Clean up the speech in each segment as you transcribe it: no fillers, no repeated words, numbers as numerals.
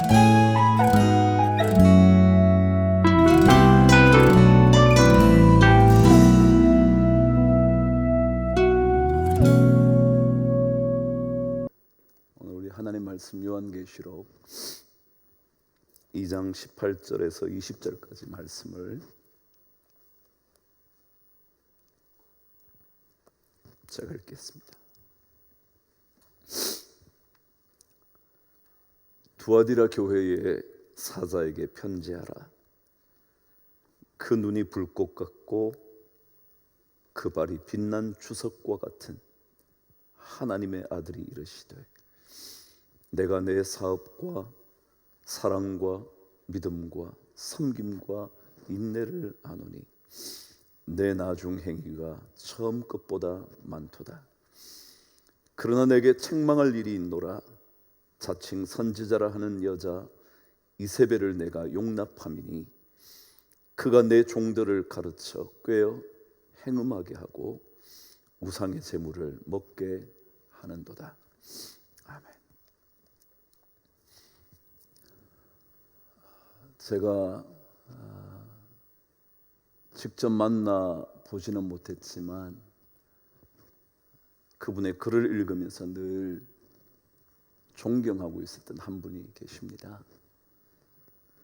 오늘 우리 하나님 말씀 요한계시록 2장 18절에서 20절까지 말씀을 제가 읽겠습니다. 두아디라 교회의 사자에게 편지하라. 그 눈이 불꽃 같고 그 발이 빛난 주석과 같은 하나님의 아들이 이르시되, 내가 내 사업과 사랑과 믿음과 섬김과 인내를 아노니 내 나중 행위가 처음 것보다 많도다. 그러나 내게 책망할 일이 있노라. 자칭 선지자라 하는 여자 이세벨을 내가 용납함이니 그가 내 종들을 가르쳐 꾀어 행음하게 하고 우상의 제물을 먹게 하는도다. 아멘. 제가 직접 만나 보지는 못했지만 그분의 글을 읽으면서 늘 존경하고 있었던 한 분이 계십니다.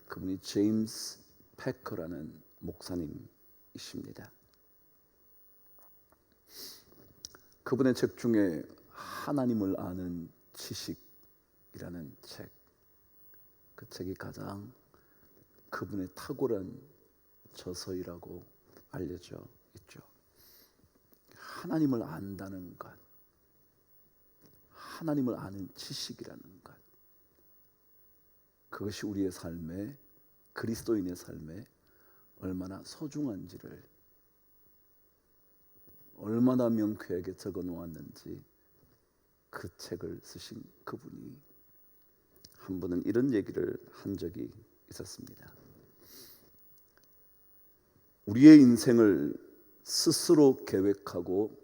그분이 제임스 패커라는 목사님이십니다. 그분의 책 중에 하나님을 아는 지식이라는 책, 그 책이 가장 그분의 탁월한 저서이라고 알려져 있죠. 하나님을 안다는 것, 하나님을 아는 지식이라는 것, 그것이 우리의 삶에, 그리스도인의 삶에 얼마나 소중한지를, 얼마나 명쾌하게 적어 놓았는지 그 책을 쓰신 그분이, 한 분은 이런 얘기를 한 적이 있었습니다. 우리의 인생을 스스로 계획하고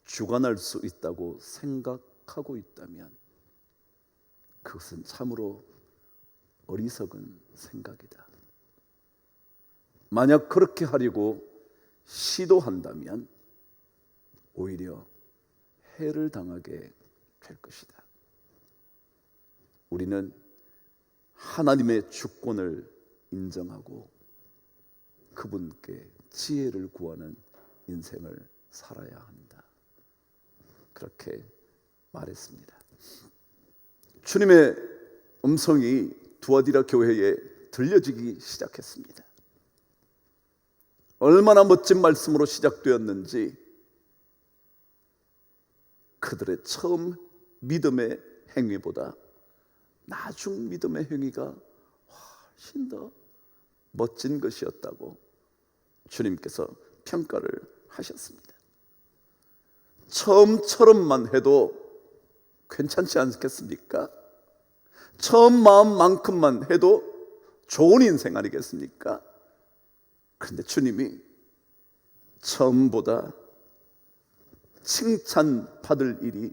주관할 수 있다고 생각하고 있다면 그것은 참으로 어리석은 생각이다. 만약 그렇게 하려고 시도한다면 오히려 해를 당하게 될 것이다. 우리는 하나님의 주권을 인정하고 그분께 지혜를 구하는 인생을 살아야 한다. 그렇게 말했습니다. 주님의 음성이 두아디라 교회에 들려지기 시작했습니다. 얼마나 멋진 말씀으로 시작되었는지 그들의 처음 믿음의 행위보다 나중 믿음의 행위가 훨씬 더 멋진 것이었다고 주님께서 평가를 하셨습니다. 처음처럼만 해도 괜찮지 않겠습니까? 처음 마음만큼만 해도 좋은 인생 아니겠습니까? 그런데 주님이 처음보다 칭찬받을 일이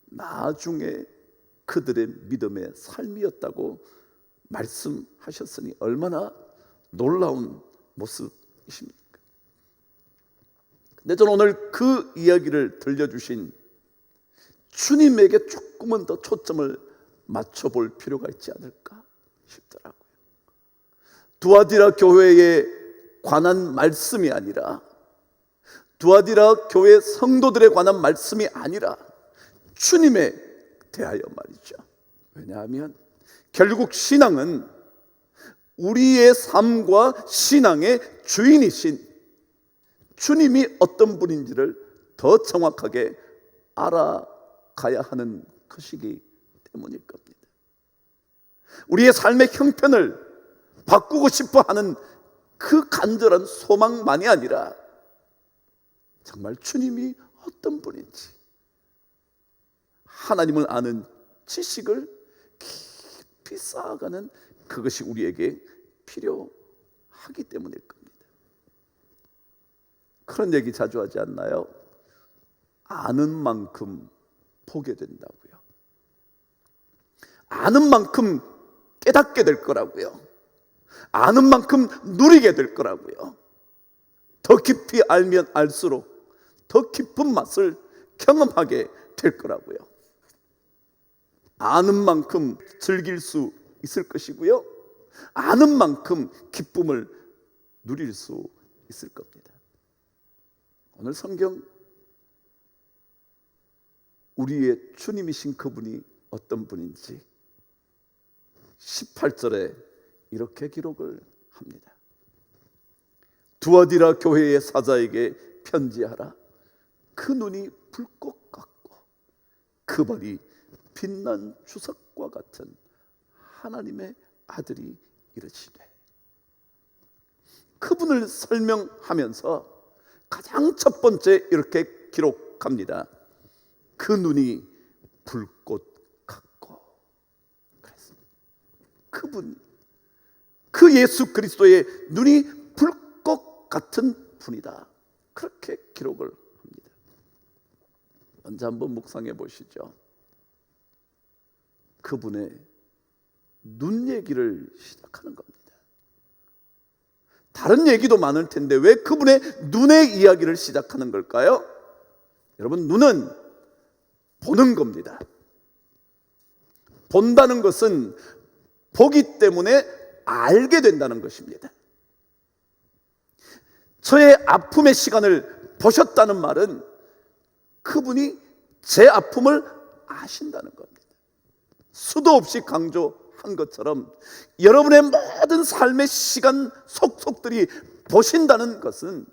나중에 그들의 믿음의 삶이었다고 말씀하셨으니 얼마나 놀라운 모습이십니까? 근데 저는 오늘 그 이야기를 들려주신 주님에게 조금은 더 초점을 맞춰볼 필요가 있지 않을까 싶더라고요. 두아디라 교회에 관한 말씀이 아니라, 두아디라 교회 성도들에 관한 말씀이 아니라 주님에 대하여 말이죠. 왜냐하면 결국 신앙은 우리의 삶과 신앙의 주인이신 주님이 어떤 분인지를 더 정확하게 알아가야 하는 것이기 때문일 겁니다. 우리의 삶의 형편을 바꾸고 싶어 하는 그 간절한 소망만이 아니라 정말 주님이 어떤 분인지 하나님을 아는 지식을 깊이 쌓아가는 그것이 우리에게 필요하기 때문일 겁니다. 그런 얘기 자주 하지 않나요? 아는 만큼 보게 된다고요. 아는 만큼 깨닫게 될 거라고요. 아는 만큼 누리게 될 거라고요. 더 깊이 알면 알수록 더 깊은 맛을 경험하게 될 거라고요. 아는 만큼 즐길 수 있을 것이고요, 아는 만큼 기쁨을 누릴 수 있을 겁니다. 오늘 성경, 우리의 주님이신 그분이 어떤 분인지 18절에 이렇게 기록을 합니다. 두아디라 교회의 사자에게 편지하라. 그 눈이 불꽃 같고 그 발이 빛난 주석과 같은 하나님의 아들이 이르시되. 그분을 설명하면서 가장 첫 번째 이렇게 기록합니다. 그 눈이 불꽃 같고. 그랬습니다. 그분, 그 예수 그리스도의 눈이 불꽃 같은 분이다, 그렇게 기록을 합니다. 먼저 한번 묵상해 보시죠. 그분의 눈 얘기를 시작하는 겁니다. 다른 얘기도 많을 텐데 왜 그분의 눈의 이야기를 시작하는 걸까요? 여러분, 눈은 보는 겁니다. 본다는 것은 보기 때문에 알게 된다는 것입니다. 저의 아픔의 시간을 보셨다는 말은 그분이 제 아픔을 아신다는 겁니다. 수도 없이 강조한 것처럼 여러분의 모든 삶의 시간 속속들이 보신다는 것은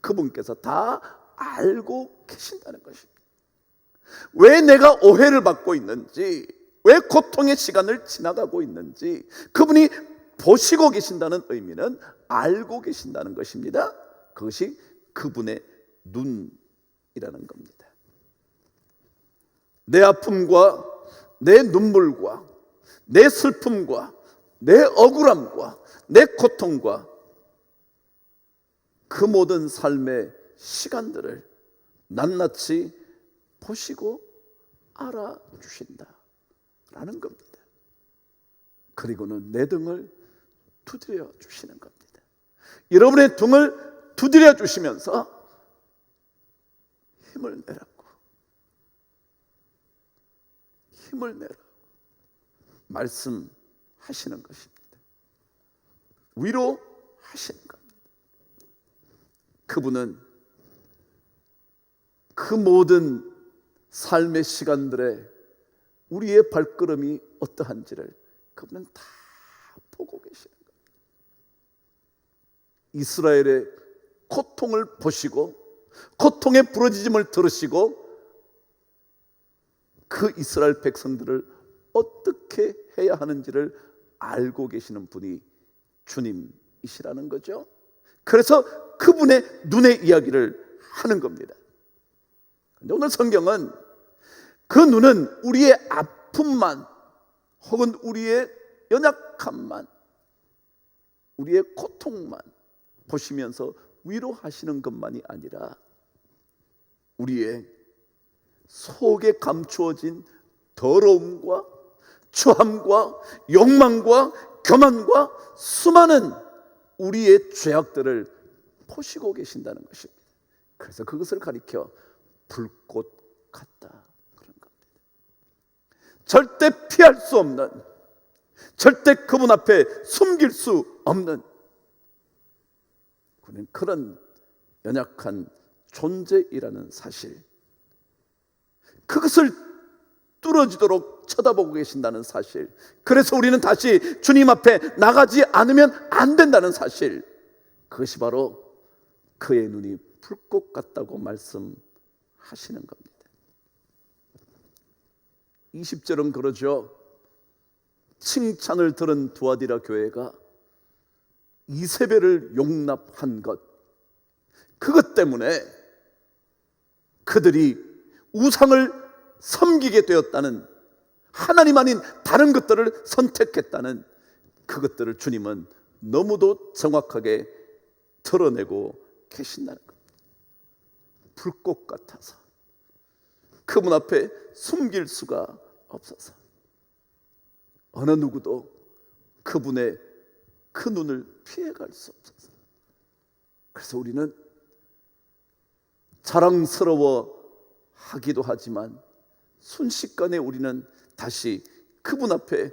그분께서 다 알고 계신다는 것입니다. 왜 내가 오해를 받고 있는지, 왜 고통의 시간을 지나가고 있는지 그분이 보시고 계신다는 의미는 알고 계신다는 것입니다. 그것이 그분의 눈이라는 겁니다. 내 아픔과 내 눈물과 내 슬픔과 내 억울함과 내 고통과 그 모든 삶의 시간들을 낱낱이 보시고 알아주신다라는 겁니다. 그리고는 내 등을 두드려 주시는 겁니다. 여러분의 등을 두드려 주시면서 힘을 내라고, 힘을 내라고 말씀하시는 것입니다. 위로하시는 겁니다. 그분은 그 모든 삶의 시간들에 우리의 발걸음이 어떠한지를 그분은 다 보고 계시는 겁니다. 이스라엘의 고통을 보시고 고통의 부러지짐을 들으시고 그 이스라엘 백성들을 어떻게 해야 하는지를 알고 계시는 분이 주님이시라는 거죠. 그래서 그분의 눈의 이야기를 하는 겁니다. 그런데 오늘 성경은 그 눈은 우리의 아픔만 혹은 우리의 연약함만, 우리의 고통만 보시면서 위로하시는 것만이 아니라 우리의 속에 감추어진 더러움과 추함과 욕망과 교만과 수많은 우리의 죄악들을 보시고 계신다는 것입니다. 그래서 그것을 가리켜 불꽃 같다 그런 겁니다. 절대 피할 수 없는, 절대 그분 앞에 숨길 수 없는 그런 연약한 존재이라는 사실, 그것을 뚫어지도록 쳐다보고 계신다는 사실, 그래서 우리는 다시 주님 앞에 나가지 않으면 안 된다는 사실, 그것이 바로 그의 눈이 불꽃 같다고 말씀하시는 겁니다. 20절은 그러죠. 칭찬을 들은 두아디라 교회가 이세벨을 용납한 것, 그것 때문에 그들이 우상을 섬기게 되었다는, 하나님 아닌 다른 것들을 선택했다는 그것들을 주님은 너무도 정확하게 드러내고 계신다는 겁니다. 불꽃 같아서 그분 앞에 숨길 수가 없어서. 어느 누구도 그분의 그 눈을 피해갈 수 없어서, 그래서 우리는 자랑스러워 하기도 하지만 순식간에 우리는 다시 그분 앞에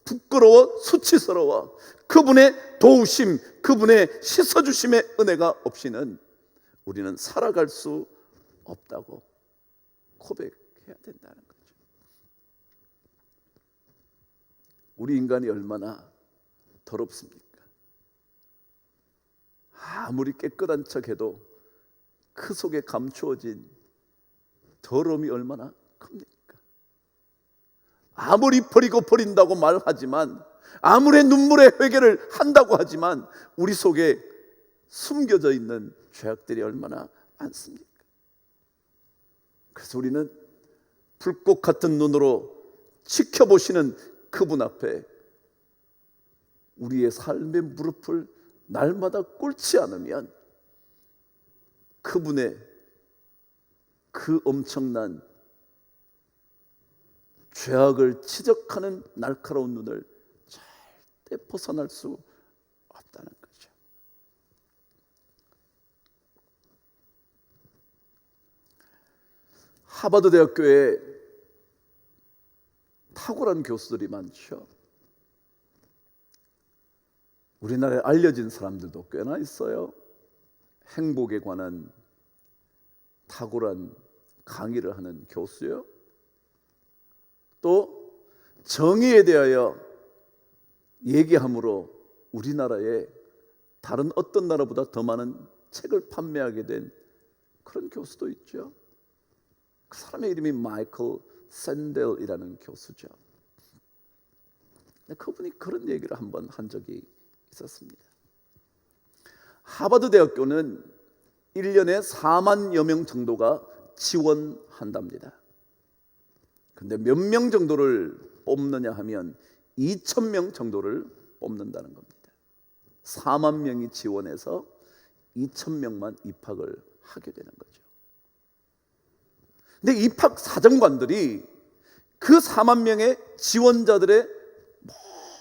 부끄러워 수치스러워 그분의 도우심, 그분의 씻어주심의 은혜가 없이는 우리는 살아갈 수 없다고 고백해야 된다는 거죠. 우리 인간이 얼마나 더럽습니까? 아무리 깨끗한 척해도 그 속에 감추어진 더러움이 얼마나 큽니까? 아무리 버리고 버린다고 말하지만, 아무리 눈물의 회개를 한다고 하지만 우리 속에 숨겨져 있는 죄악들이 얼마나 많습니까? 그래서 우리는 불꽃 같은 눈으로 지켜보시는 그분 앞에 우리의 삶의 무릎을 날마다 꿇지 않으면 그분의 그 엄청난 죄악을 지적하는 날카로운 눈을 절대 벗어날 수 없다는 거죠. 하버드 대학교에 탁월한 교수들이 많죠. 우리나라에 알려진 사람들도 꽤나 있어요. 행복에 관한 탁월한 강의를 하는 교수요, 또 정의에 대하여 얘기함으로 우리나라에 다른 어떤 나라보다 더 많은 책을 판매하게 된 그런 교수도 있죠. 그 사람의 이름이 마이클 샌델이라는 교수죠. 그분이 그런 얘기를 한번 한 적이 있었습니다. 하버드 대학교는 1년에 4만여 명 정도가 지원한답니다. 그런데 몇 명 정도를 뽑느냐 하면 2,000명 정도를 뽑는다는 겁니다. 4만 명이 지원해서 2,000명만 입학을 하게 되는 거죠. 근데 입학 사정관들이 그 4만 명의 지원자들의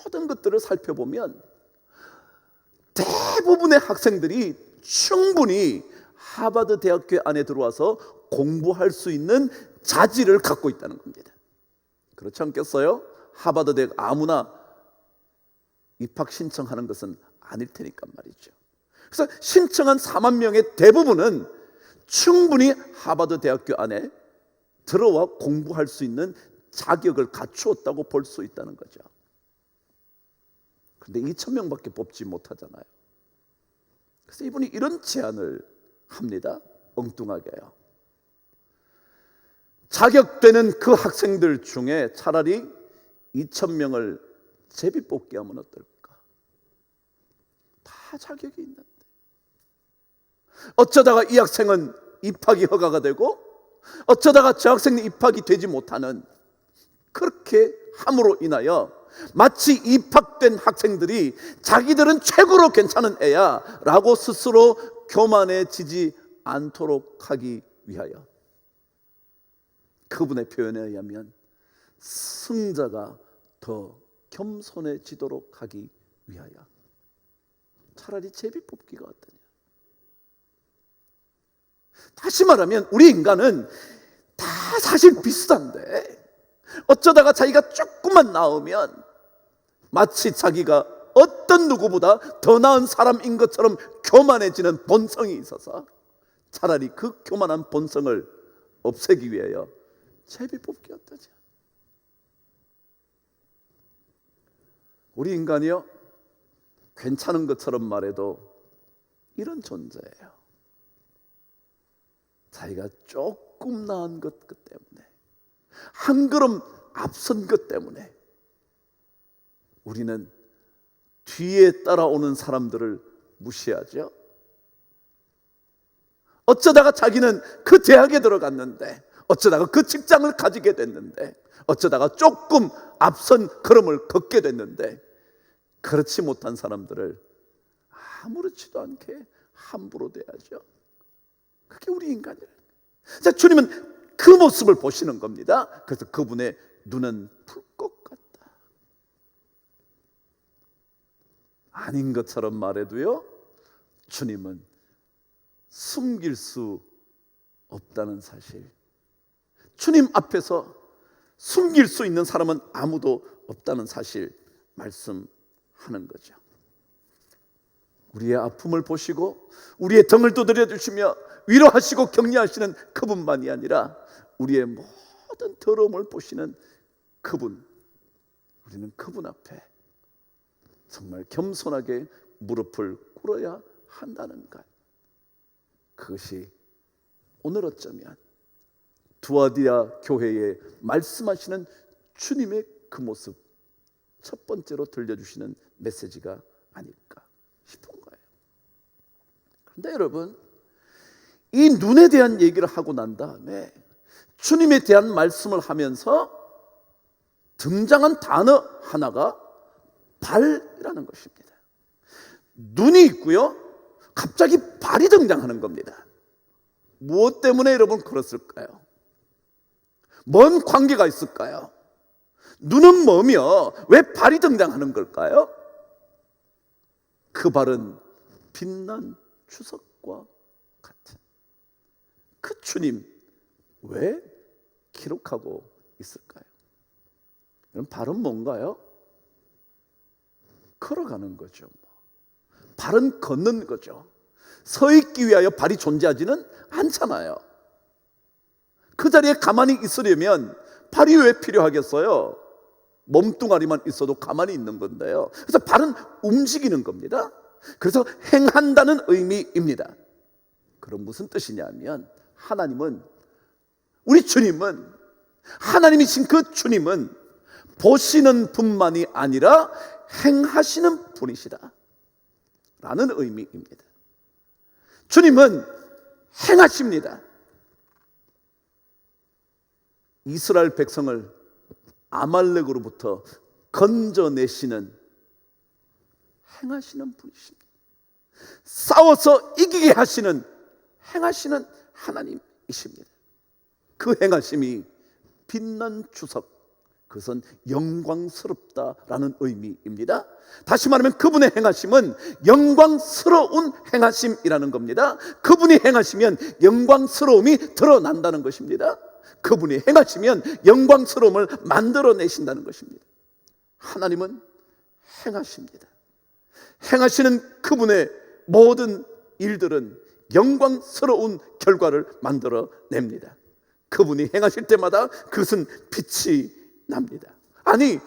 모든 것들을 살펴보면 대부분의 학생들이 충분히 하버드 대학교 안에 들어와서 공부할 수 있는 자질을 갖고 있다는 겁니다. 그렇지 않겠어요? 하버드 대학 아무나 입학 신청하는 것은 아닐 테니까 말이죠. 그래서 신청한 4만 명의 대부분은 충분히 하버드 대학교 안에 들어와 공부할 수 있는 자격을 갖추었다고 볼 수 있다는 거죠. 그런데 2,000명밖에 뽑지 못하잖아요. 그래서 이분이 이런 제안을 합니다. 엉뚱하게요. 자격되는 그 학생들 중에 차라리 2,000명을 제비뽑기 하면 어떨까? 다 자격이 있는데 어쩌다가 이 학생은 입학이 허가가 되고 어쩌다가 저 학생은 입학이 되지 못하는, 그렇게 함으로 인하여 마치 입학된 학생들이 자기들은 최고로 괜찮은 애야 라고 스스로 교만해지지 않도록 하기 위하여, 그분의 표현에 의하면 승자가 더 겸손해지도록 하기 위하여 차라리 제비뽑기가 어떠냐. 다시 말하면 우리 인간은 다 사실 비슷한데 어쩌다가 자기가 조금만 나오면 마치 자기가 어떤 누구보다 더 나은 사람인 것처럼 교만해지는 본성이 있어서 차라리 그 교만한 본성을 없애기 위하여 제비뽑기 어떠냐. 우리 인간이요, 괜찮은 것처럼 말해도 이런 존재예요. 자기가 조금 나은 것 때문에, 한 걸음 앞선 것 때문에 우리는 뒤에 따라오는 사람들을 무시하죠. 어쩌다가 자기는 그 대학에 들어갔는데, 어쩌다가 그 직장을 가지게 됐는데, 어쩌다가 조금 앞선 걸음을 걷게 됐는데, 그렇지 못한 사람들을 아무렇지도 않게 함부로 대하죠. 그게 우리 인간이에요. 자, 주님은 그 모습을 보시는 겁니다. 그래서 그분의 눈은 불꽃 같다. 아닌 것처럼 말해도요, 주님은 숨길 수 없다는 사실, 주님 앞에서 숨길 수 있는 사람은 아무도 없다는 사실 말씀하는 거죠. 우리의 아픔을 보시고 우리의 등을 두드려 주시며 위로하시고 격려하시는 그분만이 아니라 우리의 모든 더러움을 보시는 그분, 우리는 그분 앞에 정말 겸손하게 무릎을 꿇어야 한다는 것, 그것이 오늘 어쩌면 두아디라 교회에 말씀하시는 주님의 그 모습 첫 번째로 들려주시는 메시지가 아닐까 싶은 거예요. 그런데 여러분, 이 눈에 대한 얘기를 하고 난 다음에 주님에 대한 말씀을 하면서 등장한 단어 하나가 발이라는 것입니다. 눈이 있고요, 갑자기 발이 등장하는 겁니다. 무엇 때문에 여러분 그랬을까요? 뭔 관계가 있을까요? 눈은 뭐며 왜 발이 등장하는 걸까요? 그 발은 빛난 주석과 같은 그 주님, 왜 기록하고 있을까요? 그럼 발은 뭔가요? 걸어가는 거죠. 발은 걷는 거죠. 서 있기 위하여 발이 존재하지는 않잖아요. 그 자리에 가만히 있으려면 발이 왜 필요하겠어요? 몸뚱아리만 있어도 가만히 있는 건데요. 그래서 발은 움직이는 겁니다. 그래서 행한다는 의미입니다. 그럼 무슨 뜻이냐면, 하나님은, 우리 주님은, 하나님이신 그 주님은 보시는 분만이 아니라 행하시는 분이시다 라는 의미입니다. 주님은 행하십니다. 이스라엘 백성을 아말렉으로부터 건져내시는, 행하시는 분이십니다. 싸워서 이기게 하시는, 행하시는 하나님이십니다. 그 행하심이 빛난 주석, 그것은 영광스럽다라는 의미입니다. 다시 말하면 그분의 행하심은 영광스러운 행하심이라는 겁니다. 그분이 행하시면 영광스러움이 드러난다는 것입니다. 그분이 행하시면 영광스러움을 만들어내신다는 것입니다. 하나님은 행하십니다. 행하시는 그분의 모든 일들은 영광스러운 결과를 만들어냅니다. 그분이 행하실 때마다 그것은 빛이 납니다. 아니,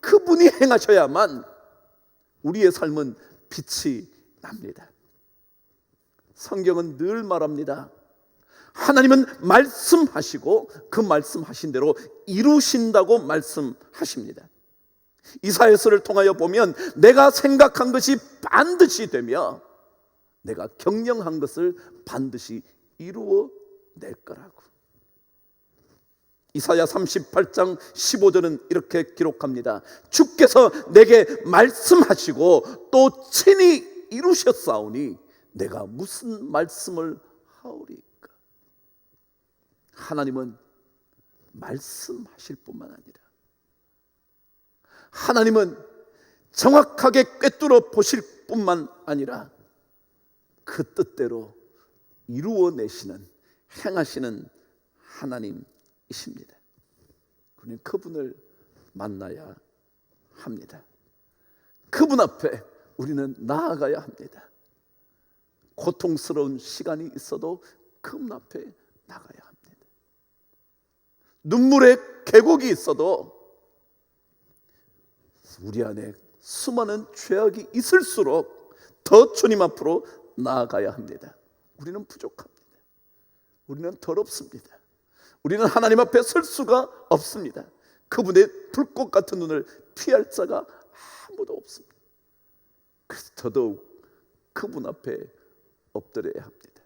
그분이 행하셔야만 우리의 삶은 빛이 납니다. 성경은 늘 말합니다. 하나님은 말씀하시고 그 말씀하신 대로 이루신다고 말씀하십니다. 이사야서를 통하여 보면 내가 생각한 것이 반드시 되며 내가 경영한 것을 반드시 이루어낼 거라고. 이사야 38장 15절은 이렇게 기록합니다. 주께서 내게 말씀하시고 또 친히 이루셨사오니 내가 무슨 말씀을 하오리까. 하나님은 말씀하실 뿐만 아니라 하나님은 정확하게 꿰뚫어 보실 뿐만 아니라 그 뜻대로 이루어내시는, 행하시는 하나님이십니다. 그분을 만나야 합니다. 그분 앞에 우리는 나아가야 합니다. 고통스러운 시간이 있어도 그분 앞에 나가야 합니다. 눈물의 계곡이 있어도 우리 안에 수많은 죄악이 있을수록 더 주님 앞으로 나아가야 합니다. 우리는 부족합니다. 우리는 더럽습니다. 우리는 하나님 앞에 설 수가 없습니다. 그분의 불꽃 같은 눈을 피할 자가 아무도 없습니다. 그래서 더더욱 그분 앞에 엎드려야 합니다.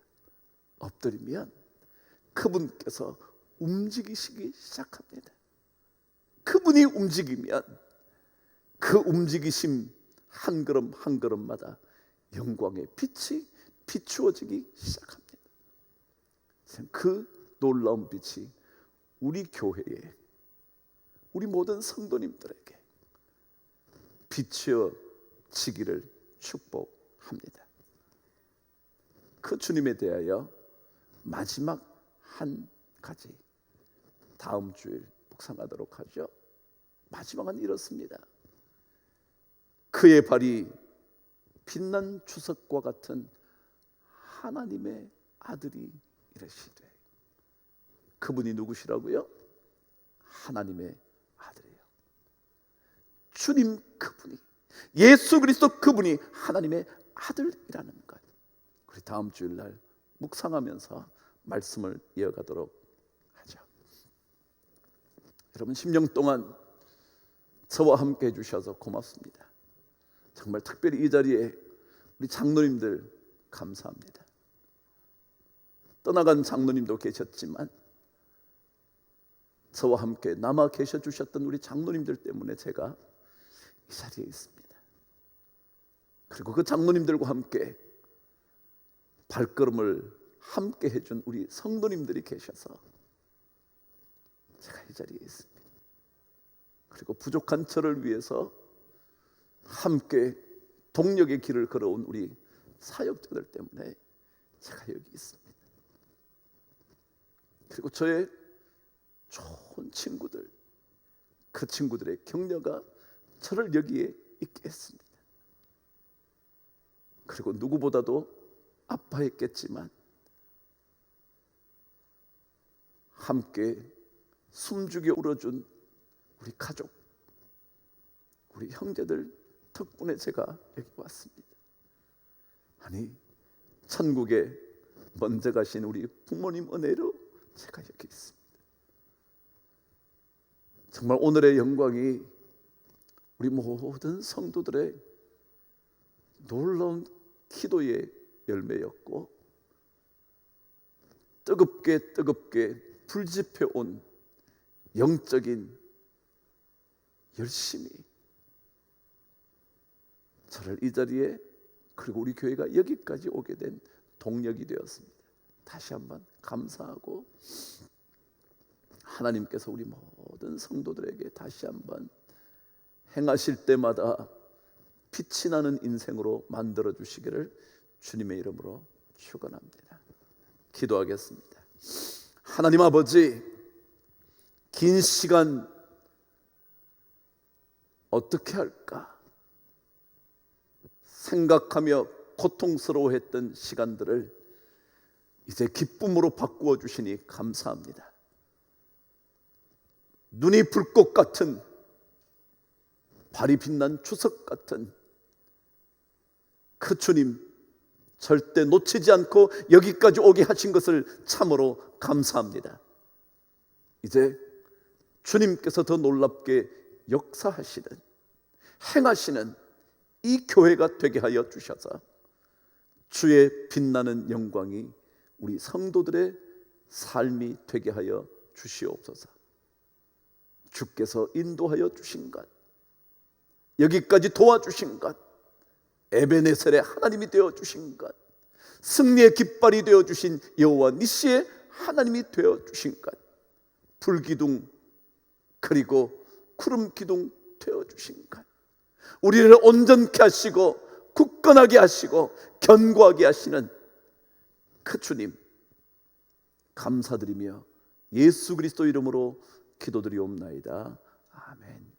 엎드리면 그분께서 움직이시기 시작합니다. 그분이 움직이면 그 움직이심 한 걸음 한 걸음마다 영광의 빛이 비추어지기 시작합니다. 그 놀라운 빛이 우리 교회에, 우리 모든 성도님들에게 비추어지기를 축복합니다. 그 주님에 대하여 마지막 한 가지 다음 주일 묵상하도록 하죠. 마지막은 이렇습니다. 그의 발이 빛난 주석과 같은 하나님의 아들이 이르시되. 그분이 누구시라고요? 하나님의 아들이에요. 주님 그분이, 예수 그리스도 그분이 하나님의 아들이라는 것, 우리 다음 주일날 묵상하면서 말씀을 이어가도록 하죠. 여러분 10년 동안 저와 함께 해주셔서 고맙습니다. 정말 특별히 이 자리에 우리 장로님들 감사합니다. 떠나간 장로님도 계셨지만 저와 함께 남아 계셔 주셨던 우리 장로님들 때문에 제가 이 자리에 있습니다. 그리고 그 장로님들과 함께 발걸음을 함께 해준 우리 성도님들이 계셔서 제가 이 자리에 있습니다. 그리고 부족한 저를 위해서 함께 동력의 길을 걸어온 우리 사역자들 때문에 제가 여기 있습니다. 그리고 저의 좋은 친구들, 그 친구들의 격려가 저를 여기에 있게 했습니다. 그리고 누구보다도 아파했겠지만 함께 숨죽여 울어준 우리 가족, 우리 형제들 덕분에 제가 여기 왔습니다. 아니, 천국에 먼저 가신 우리 부모님 은혜로 제가 여기 있습니다. 정말 오늘의 영광이 우리 모든 성도들의 놀라운 기도의 열매였고, 뜨겁게 불집혀온 영적인 열심이 저를 이 자리에, 그리고 우리 교회가 여기까지 오게 된 동력이 되었습니다. 다시 한번 감사하고, 하나님께서 우리 모든 성도들에게 다시 한번 행하실 때마다 빛이 나는 인생으로 만들어 주시기를 주님의 이름으로 축원합니다. 기도하겠습니다. 하나님 아버지, 긴 시간 어떻게 할까 생각하며 고통스러워했던 시간들을 이제 기쁨으로 바꾸어 주시니 감사합니다. 눈이 불꽃 같은, 발이 빛난 주석 같은 그 주님 절대 놓치지 않고 여기까지 오게 하신 것을 참으로 감사합니다. 이제 주님께서 더 놀랍게 역사하시는, 행하시는 이 교회가 되게 하여 주셔서 주의 빛나는 영광이 우리 성도들의 삶이 되게 하여 주시옵소서. 주께서 인도하여 주신 것, 여기까지 도와주신 것, 에베네셀의 하나님이 되어주신 것, 승리의 깃발이 되어주신 여호와 니시의 하나님이 되어주신 것, 불기둥 그리고 구름기둥 되어주신 것, 우리를 온전케 하시고 굳건하게 하시고 견고하게 하시는 그 주님 감사드리며 예수 그리스도 이름으로 기도드리옵나이다. 아멘.